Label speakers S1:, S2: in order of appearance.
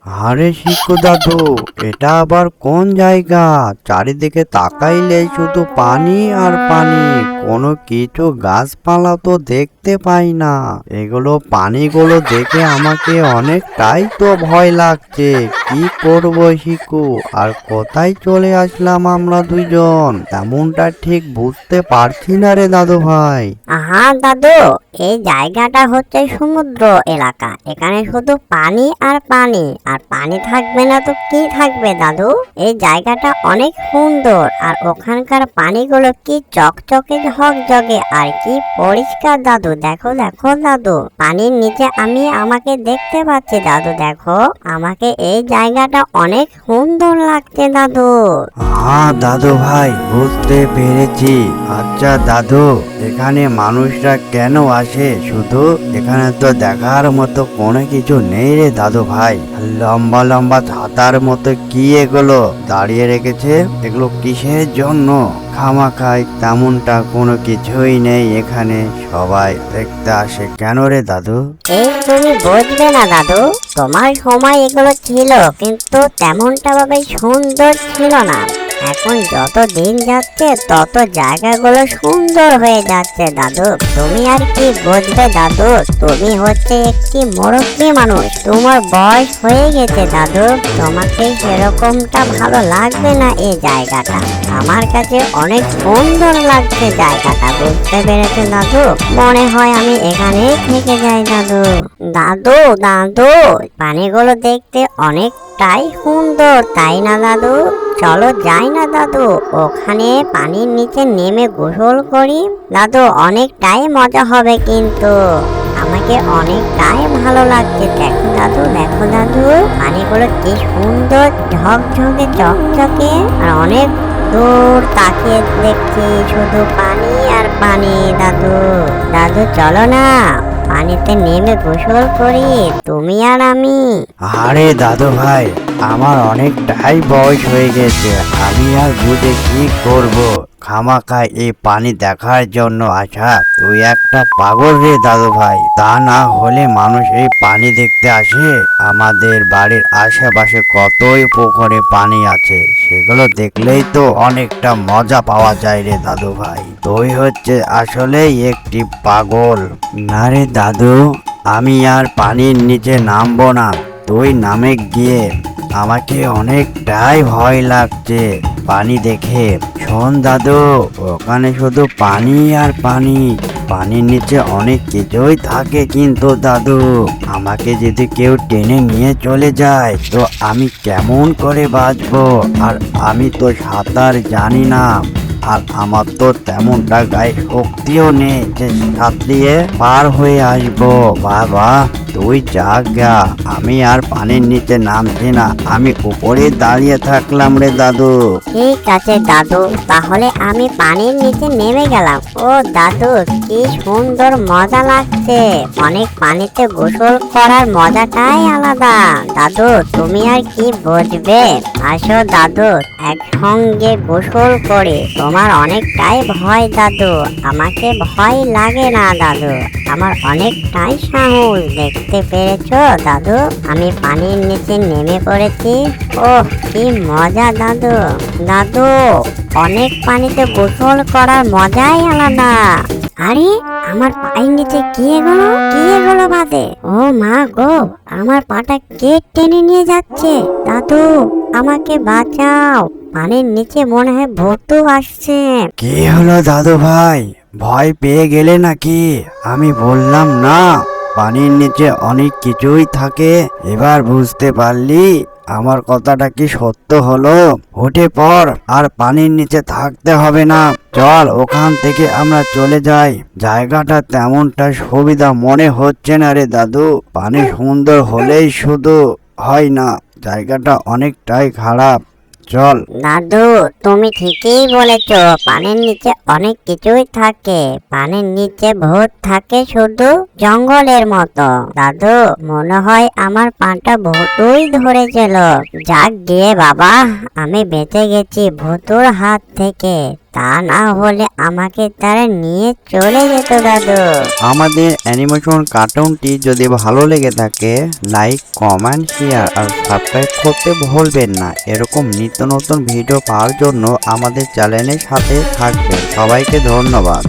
S1: আরে শিকু দাদু, এটা আবার কোন জায়গা? চারিদিকে তাকাইলে শুধু পানি আর পানি, কোনো কিছু গাছপালা তো দেখতে পাই না। এগুলো পানিগুলো দেখে আমাকে অনেকটাই তো ভয় লাগছে। কি করব শিকু? আর কোথায় চলে আসলাম আমরা দুইজন? তেমনটা ঠিক বুঝতে পারছি না রে দাদু ভাই।
S2: আহা দাদু, এই জায়গাটা হচ্ছে সমুদ্র এলাকা। এখানে শুধু পানি আর পানি, আর পানি থাকবে না তো কি থাকবে দাদু? এই জায়গাটা অনেক সুন্দর, আর ওখানকার পানিগুলো কি চকচকে ঝকঝকে আর কি পরিষ্কার দাদু। দেখো দেখো দাদু, পানির নিচে আমি আমাকে দেখতে পাচ্ছি দাদু। দেখো, আমাকে এই জায়গাটা অনেক সুন্দর লাগছে দাদু।
S1: হ্যাঁ দাদু ভাই, বুঝতে পেরেছি। আচ্ছা দাদু, এখানে মানুষরা কেন আসে? শুধু এখানে তো দেখার মতো কোনো কিছু নেই রে দাদু ভাই। লম্বা লম্বা ছাতার মতো কি এগুলো দাঁড়িয়ে রেখেছে? এগুলো কিসের জন্য? খামাখাই তেমনটা কোনো কিছুই নেই এখানে। সবাই দেখতে আসে কেন রে দাদু?
S2: এই তুমি বুঝবে না দাদু, তোমার সময় এগুলো ছিল, কিন্তু তেমনটা ভাবে সুন্দর ছিল না। এখন যত দিন যাচ্ছে তত জায়গাগুলো সুন্দর হয়ে যাচ্ছে দাদু। তুমি আর কি বুঝবে দাদু? তুমি হচ্ছে একটি মুরব্বী মানুষ, তোমার বয়স হয়ে গেছে দাদু। তোমাকে সেরকমটা ভালো লাগবে না এই জায়গাটা। আমার কাছে অনেক সুন্দর লাগছে জায়গাটা, বুঝতে পেরেছো দাদু? মনে হয় আমি এখানেই থেকে যাই দাদু। দাদু দাদু, পানিগুলো দেখতে অনেকটাই সুন্দর, তাই না দাদু? চলো যাই না দাদু, ওখানে পানির নিচে নেমে গোসল করি। দাদু, অনেকটাই মজা হবে কিন্তু। আমাকে অনেকটাই ভালো লাগছে। দেখো দাদু, দেখো দাদু, পানিগুলো কি সুন্দর ঝকঝকে চকচকে, আর অনেক দূর তাকিয়ে দেখছি শুধু পানি আর পানি। দাদু দাদু, চলো না পানিতে নেমে গোসল করি, তুমি আর আমি।
S1: আরে দাদু ভাই, আমার অনেকটাই বয়স হয়ে গেছে। আমি আর বুঝে কি করব? খামাখায় এই পানি দেখার জন্য আসা। তুই একটা পাগল রে দাদু ভাই। তা না হলে মানুষ এই পানি দেখতে আসে? আমাদের বাড়ির আশেপাশে কতই পুকুরে পানি আছে, সেগুলো দেখলেই তো অনেকটা মজা পাওয়া যায় রে দাদু ভাই। তুই হচ্ছে আসলেই একটি পাগল। না রে দাদু, আমি আর পানির নিচে নামবো না। তুই নামে গিয়ে, আমাকে অনেকটাই ভয় লাগছে পানি দেখে। শোন দাদু, ওখানে শুধু পানি আর পানি। পানির নিচে অনেক কিছুই থাকে কিন্তু দাদু, আমাকে যদি কেউ টেনে নিয়ে চলে যায় তো আমি কেমন করে বাঁচবো? আর আমি তো সাঁতার জানি না, আর আমার তো তেমনটা গায়ে শক্তিও নেই যে সাঁতরিয়ে পার হয়ে আসবো। বাবা, তুই যা, আমি আর পানির নিচে নামছি না। আমি উপরে দাঁড়িয়ে থাকলাম রে দাদু।
S2: ঠিক আছে দাদু, তাহলে আমি পানির নিচে নেমে গেলাম। ও দাদু, কি সুন্দর মজা লাগছে। অনেক পানিতে গোসল করার মজাটাই আলাদা। দাদু, তুমি আর কি বুঝবে? আসো দাদু, একসঙ্গে গোসল করে। তোমার অনেকটাই ভয় দাদু, আমাকে ভয় লাগে না দাদু। আমার অনেকটাই সাহস, দেখতে পেরেছো দাদু? আমি পানির নিচে নেমে পড়েছি। ও কি মজা দাদু। দাদু, অনেক পানিতে গোসল করার মজাই আলাদা। আরে, আমার পায়ের নিচে কি এগুলো বাদে? ও মা গো, আমার পাটা কে টেনে নিয়ে যাচ্ছে? দাদু, আমাকে বাঁচাও, পানির নিচে মনে হয় ভূত আসছে।
S1: কি হলো দাদু ভাই, ভয় পেয়ে গেলে নাকি? আমি বললাম না পানির নিচে অনেক কিছুই থাকে। এবার বুঝতে পারলি আমার কথাটা কি সত্য হলো? উঠে পড়, আর পানির নিচে থাকতে হবে না। চল ওখান থেকে আমরা চলে যাই। জায়গাটা তেমনটা সুবিধা মনে হচ্ছে না রে দাদু। পানি সুন্দর হলেই শুধু হয় না, জায়গাটা অনেকটাই খারাপ। চল।
S2: দাদু, তুমি ঠিকই বলেছ, পানির নিচে অনেক কিছুই থাকে। পানির নিচে ভূত থাকে শুধু জঙ্গলের মতো। দাদু, মনে হয় আমার পাটা ভূতুই ধরেছিল। যাক গিয়ে বাবা, আমি বেঁচে গেছি ভূতুর হাত থেকে। তা না হলে আমাকে তারা নিয়ে চলে যেত দাদু।
S1: আমাদের অ্যানিমেশন কার্টুনটি যদি ভালো লেগে থাকে লাইক কমেন্ট শেয়ার আর সাবস্ক্রাইব করতে ভুলবেন না। এরকম নিত্য নতুন ভিডিও পাওয়ার জন্য আমাদের চ্যানেলের সাথে থাকবেন। সবাইকে ধন্যবাদ।